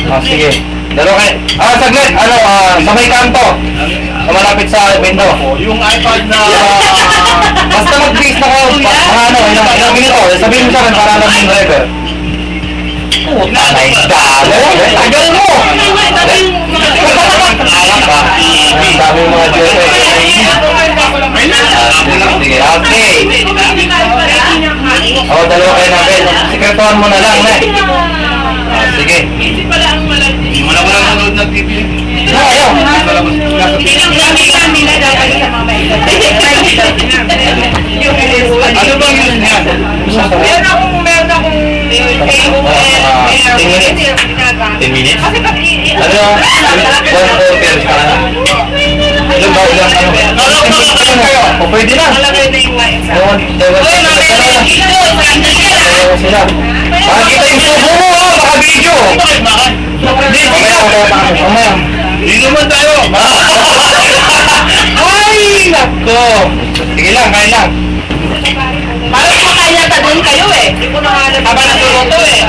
Sige. Dalawa kayo. Saglit. Sa may kanto. Malapit sa window. Yung iPad na... Basta mag-base na kayo. Ilang minuto. Sabihin mo sa akin para alam yung driver. Puta na yung dalo. Tagal mo! Alak ba? Ang dami yung mga Diyos eh. Sige, okay. Dalawa kayo natin. Sekretuhan mo na lang, ne? Sige. Wala ko lang nanood ng TV. Ayaw. Ano bang yun yan? Meron akong 10 minutes? Ano? 1 hours ka na? Ilan ba? O pwede na. Makikita yung subo mo, baka video. Mamaya. Hindi naman tayo. Ay, nako. Sige lang, kaya lang. Parang makaya ta doon kayo eh. Hindi ko nakahanap. Haba na tuloto eh.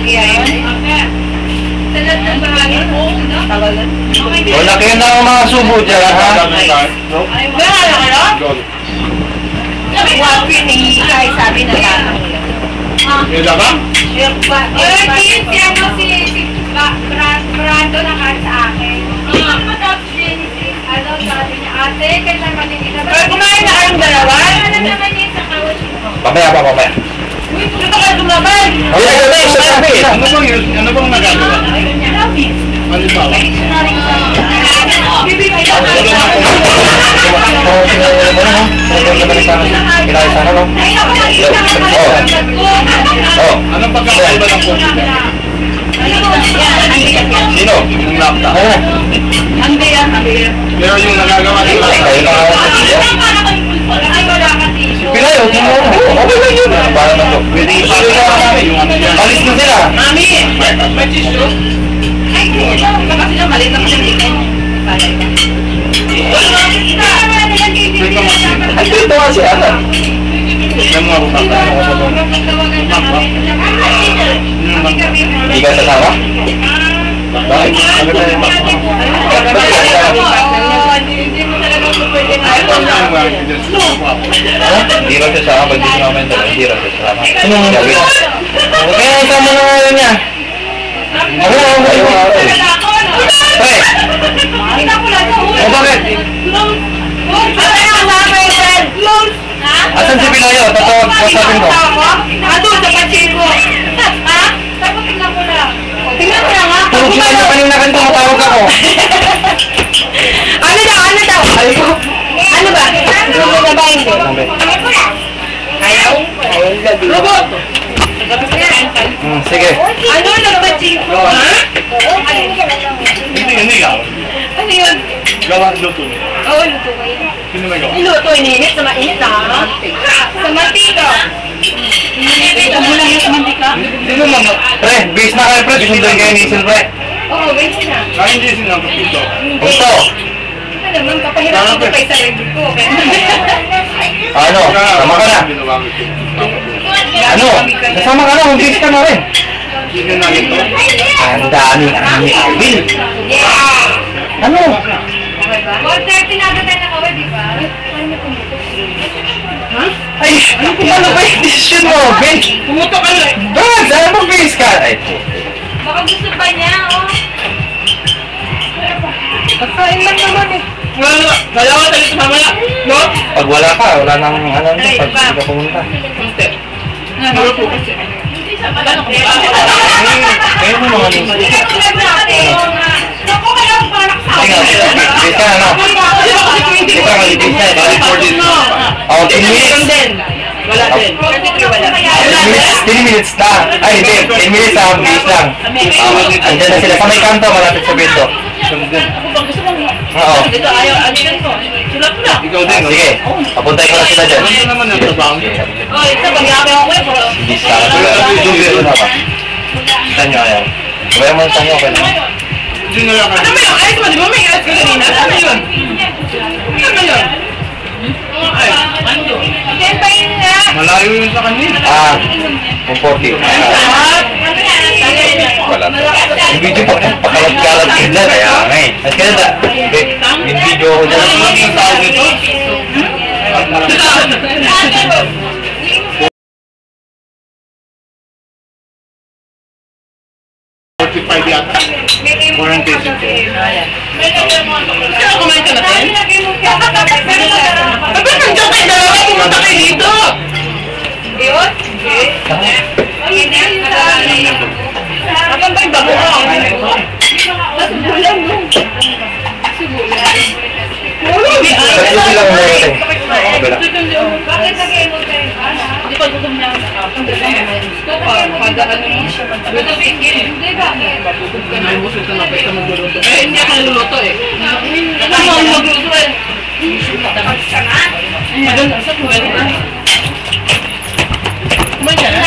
Kaya yun. O, laki na ang mga subo dyan, ha? Meron na kayo? Wapi ni Ikay sabi na tanong lang. Yung labang? Brando na kahit sa akin. Tapos Genesis, sabi niya, ate, kailan maninila. Pero kumain na kayong dalawa? Ano naman yun sa couch mo? Mamaya pa, mamaya. Ano ba kayo lumaban? Mamaya, mamaya, sa sabi. Ano bang nagagawa? Ano ba? Anong pagkakaiba ng computer? Sino? Yung laptop. Hindi yan. Pero yung nagagawa ng laptop. Pilayo, okay lang yun. Para na to. Pwede ipagawa namin yung ano yan. Alis na sila. Mami! May tissue? Ay, baka sila maliit na kasi dito. Ay, dito nga si Ana. Yung mga bukas. Hindi ka sasama? Bakit? Ano ba yung Hindi mo talaga pwede na. Hindi raw siya sasama. Pag di siya namin dala, hindi raw siya sasama. Sabi na. Kaya isama na ngayon niya. Pre! O bakit? Asan si Pilayo? Tatawag ko sa atin ko. Ano sa pansin ko? Ha? Tapos tingnan ko lang. Tingnan mo na nga. Tulog sila niya kanina kan tumatawag ako. Ano daw? Ano daw? Ano ba? Ano ba ba hindi? Ayaw? Robot! Sige. Ano na ba, Chico? Ha? Hindi gawa. Ano yun? Gawa luto. Oo, luto ko yun. Sino may gawa? Iluto, ininit sa mainit na. Sa mantika. Ininit mo lang yung sa mantika? Sino man? Pre, base na kayo pre. Susunduin kayo ni Isil pre. Oo, ganyan na. Kaya hindi sino ang kapito. Gusto. Ano naman, kapahirap ko pa sa review ko. Ano? Sama ka na. Ano? Kasama ka na. Mag-base ka na rin. Sino na ito? Ang daming ani Alvin. Ano? Order, pinagatan na kaway, di ba? Ay, ano ba yung decision mo, Ben? Pumuto ka lang. Brad, ano ba base ka? Ay, Baka gusto pa niya, oh. Pagkain lang naman eh. Wala. Kaya ka tayo mamaya. No? pag wala ka, wala nang ano, pag hindi ka pumunta. Ano po kasi? Kayo mo mga news. Naku, kaya ang panak sa Sige, base ka na, no? Hindi ka mag-base na, balik for this. Oh, 10 minutes. Wala din. 10 minutes na. Ay, hindi. 10 minutes na, base lang. Andyan na sila sa may kanto, malapit sa bento. Oo. Dito ayaw, alikan ko. Sulat ko na. Ikaw din. Sige, papuntay ko na sila dyan. Ano naman ang trabaho niyo? Oh, ito, pag-iapi ako eh. Hindi sa zoom na ba? Tanyo ayaw. Kaya mo tanyo, okay lang. Yun na lang. Ano ba yun? Ayos mo, di ba may ayos ka kanina? Ano yun? Ano yun? Ay, ano yun? Yan pa yun nga. Malayo yun sa kanina. Kung 40. Ano yan? Wala. Yung video pa, pakalat-kalat ka dyan. Kaya nga eh. At kaya na, yung video ko dyan. Ano yung tawag ito? 45 yata. 400 pesos. Kaya kumain ka natin? Ba't nandiyan kayo dalawa? Pumunta kayo dito! Yun? Apan ba yung bago ka? Tatlo silang meron. Wala. Bakit nag-emo kayo? Hindi pa gutom niya ako. Kada ano mo? Hindi ba? Ay, mo ito na pwede magluluto. Eh, hindi ako naluluto eh. Kasama ako magluto eh. Maganda. Sa kuwet na. Kumain ka na?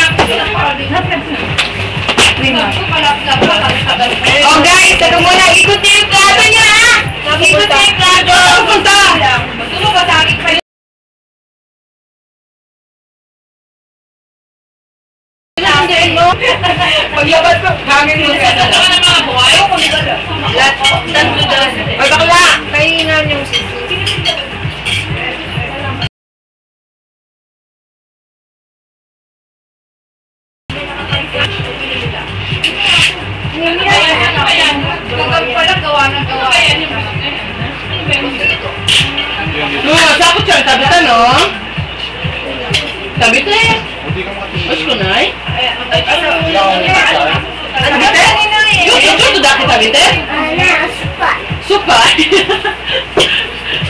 Oh guys, ano muna, ikot niyo yung plato niya ha! Ikot niyo yung plato! Punta! Gusto mo ba sa akin pa yun? Paglabas ko, hangin mo siya. Ano ka na mga buhay? Ay, bakla! Kahinan yung sisi. Hanggang pala gawa ng gawa. No, sakot siya. Tabita, no? Tabita eh. Mas kunay? Tabita? Yung dati tabita? Supa.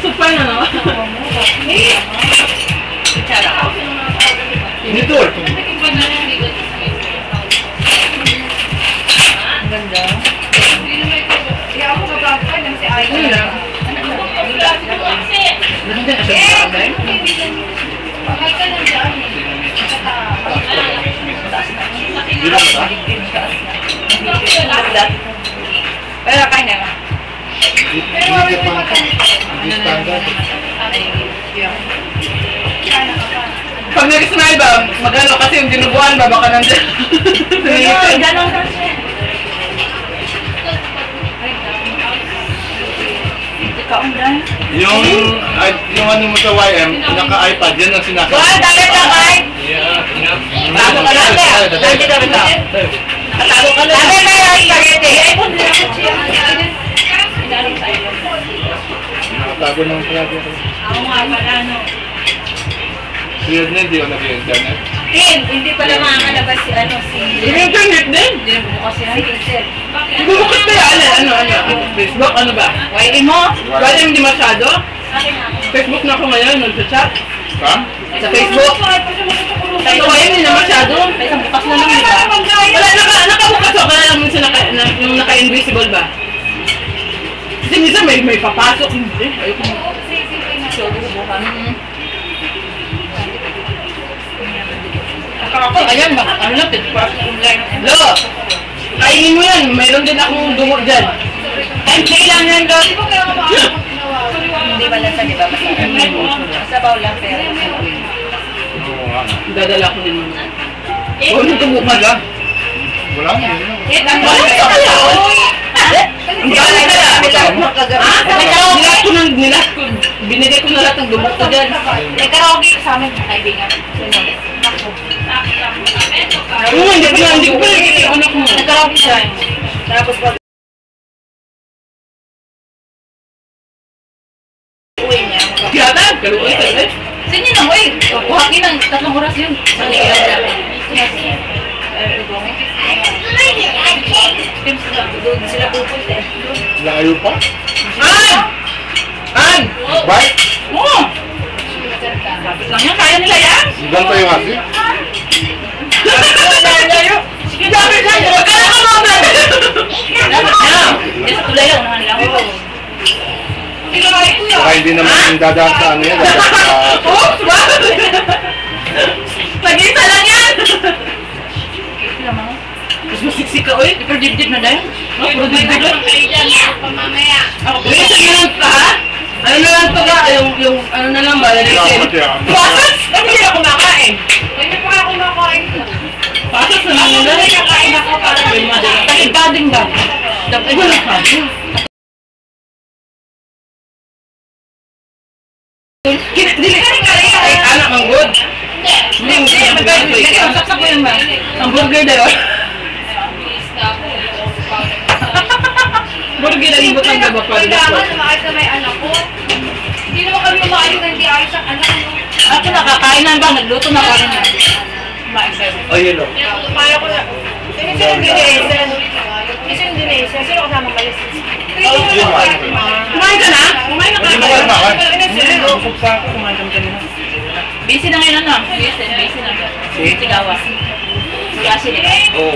Supa na, no? Ito. Hindi ako magagawa ng si Ayo. Ano na? Ganda na siya sa kabay? Bakal ka lang dyan. Pero kain na. Pero wala ko Standard. Pag nag-smile ba, magano kasi yung dinubuan ba, baka nandiyan. Ganon kasi. Yung ano mo sa YM, naka-iPad, yan ang sinasama. Wala, dapat na kain! Tago ka lang, nandiyan ka rin lang. Tago ka lang. Dapat na yung spaghetti. Nakatago ng plato. Ako nga pala, no. Weird na, hindi ko nag-internet. Hindi pala makakalabas si Yung internet din. Hindi mo kasi Hazel. Bumukit kaya, ano? Facebook, ano ba? Why mo? Wala hindi masyado? Facebook na ako ngayon, nag-chat. Ha? Sa Facebook. Sa ngayon, hindi na masyado. Isang bukas na lang, di ba? Wala, nakabukas ako. Kaya lang minsan yung naka-invisible ba? Kasi minsan may papasok. Hindi, ayoko mo. So, bubukan. Ayan, ano lang, Lo! Kainin mo yan, mayroon din akong dungo dyan. Hindi lang yan, Lo. Hindi ba lang sa di ba? Masabaw lang pero. Dadala ko din mo. Oh, nung tumuka lang. Wala, hindi na. Wala ka kaya, Ang galing kaya. Binigay ko na lahat ng dumok ko dyan. Nagkaraoke sa amin, kaibigan. Oo, hindi ko pala yung anak mo. Nagkaraoke siya. Tapos pag uwi niya, Kiyata, kaluoy ka eh. sige na, uy! Buhakin ng 3 oras yun. Sali ka lang. Doon sila pupunta eh. Layo pa? An! Bike? Oo! Lapit lang yan, kaya nila yan. Ganito yung hati? Sige, lapit lang. Huwag ka na kamamay. Dapat na. Hindi sa tulay lang, unahan lang. Baka hindi naman yung dadaan sa ano yan. Dadaan sa... Oops! Bakit? Nag-isa lang yan. Mas masiksik ka, uy. Pero dibdib na dahil. Puro dibdib lang. Pamamaya. Bilisan na lang pa, ha? Ano na lang to ka? Yung ano na lang ba? Salamat Lalisin. yan. Bakit? Kasi hindi na kumakain. Hindi pa ako kumakain. Pasok na lang nila. Kakain ako para Takit ka din ba? Dapat wala ka. Ay, anak ang good. Hindi, magkakasaksak ko yun ba? Ang burger na yun. Burger na libot ang gaba pa rin ako. Kailangan lumakit na may anak ko. Hindi naman kami lumakit na hindi ayos ang anak ko. Ako nakakainan ba? Nagluto na pa rin. Oh, yun o. Kaya ko na. Sino yung dinesa? Sino yung dinesa? Sino kasama malis? Kumain ka na? Kumain na ka? Hindi mo ka naman. Busy na ngayon ano? Busy na. Busy gawas. Kasi Oo.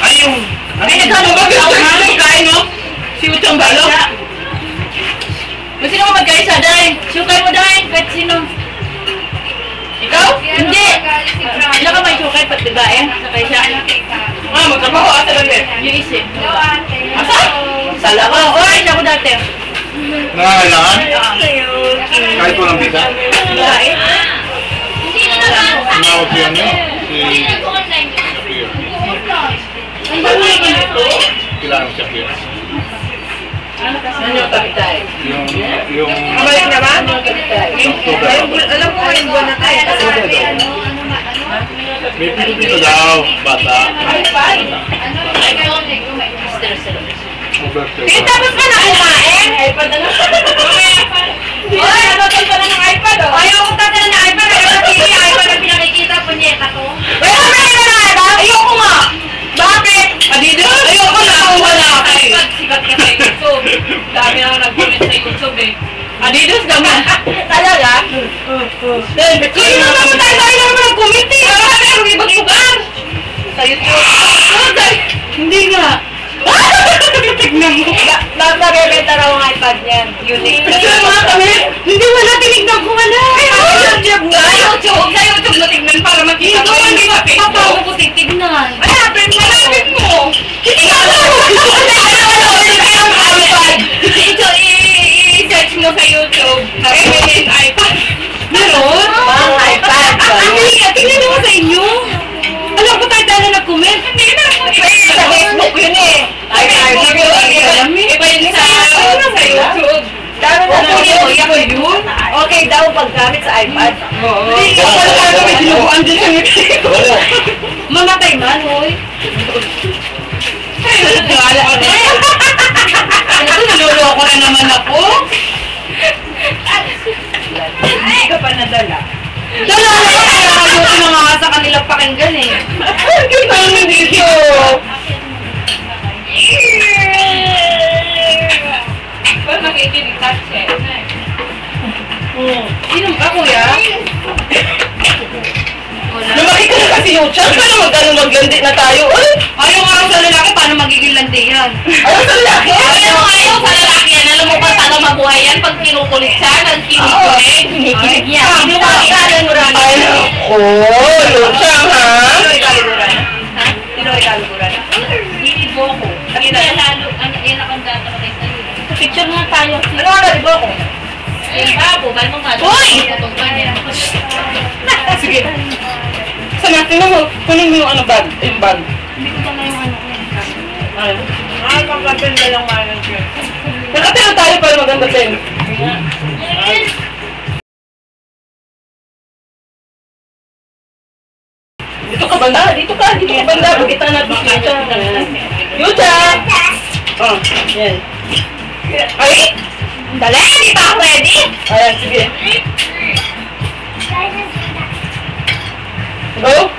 Ay, yung... ay, nagkano ba? Kain mo? Si Utong Balo? Kung sino mo magkaisa, Day? Sukay mo, Day? Kahit sino? Ikaw? Hindi! Ilan ka may sukay, pati ba eh? Sakay siya? Ah, magtrabaho ata lang din. Yung isip. Asa? Sala ko. Oy, ako dati. Nangangailangan? Kahit walang visa? Babae? Tumawag siya niyo? Si... Ang babae ka nito? Kailangan siya kaya. Ano yung kapitay? Yung... Kabalik na ba? October. Alam ko yung buwan na tayo. May pito daw, bata. Eh, tapos ka na kumain? iPad na lang. Oy, natotol ka na ng iPad, oh. Ayaw ko tatala ng iPad. Ayaw ko na pinakikita po niya ko. Wala ka na iPad? Ayoko nga. Bakit? Adidas? Ayoko na. Wala ka. Sikat ka sa YouTube. Dami na nag-comment sa YouTube eh. Adidas dami. Talaga? Kaya naman tayo naman nag-comment eh. Marami ang ibag-lugar. Sa YouTube. Hindi nga. Tignan mo. Mabibenta raw ang iPad niyan. Unique. Kasi mga kami, hindi wala tinignan ko wala. YouTube nga. Sa YouTube mo tignan para makita ko. Hindi ba? Paano ko titignan? Malapit mo. Hindi ka alam. iPad. Ito, i-search mo sa YouTube. May iPad. Meron? Ang iPad. Tingnan mo sa inyo. Alam ko tayo na nag-comment. Hindi na. Sa Facebook yun eh. Iba yun sa YouTube. Dami na Iba yun. Okay daw paggamit sa iPad. Oo. Wala may ginubuan din sa ngiti ko. Mamatay man, hoy. Wala ka din. Ito, naluloko na naman ako. Hindi ka pa nadala. Dala na ako. Ayoko na nga sa kanilang pakinggan eh. Ang naman dito. Ba't makikinig-touch eh? Inom ka, kuya? Lumaki ka na kasi yung chat. Paano maglandi na tayo? Ayaw nga ako sa lalaki. Paano magiging landi yan? Ayaw sa lalaki? Ayaw sa lalaki yan. Alam mo ba sana mabuhay yan pag kinukulit siya? Nag-kinikilig. Kinikilig niya. Hindi mo makikalan mo rin. Ay, naku. Lutsang, ha? Sino regalo mo rin? Ha? Sino regalo mo rin? Hindi ko. Kaya lalo, yan akong data ko tayo sa'yo. Picture nga tayo. Ano ka nalibo ko? Eh, babo, ba't mo nga? Hoy! Tutong ka niya. Sige. Sana, tingnan mo. Kunin mo yung ano bag. Yung bag. Hindi ko na yung ano ko. Ay. Ay, pagkaganda lang malang siya. Nakatira tayo para maganda din. Dito ka banda. Dito ka banda. Pakita natin dito. Yuta! Oh, yan. Ay! Dali, di pa ako ready? Ayan, sige. Go!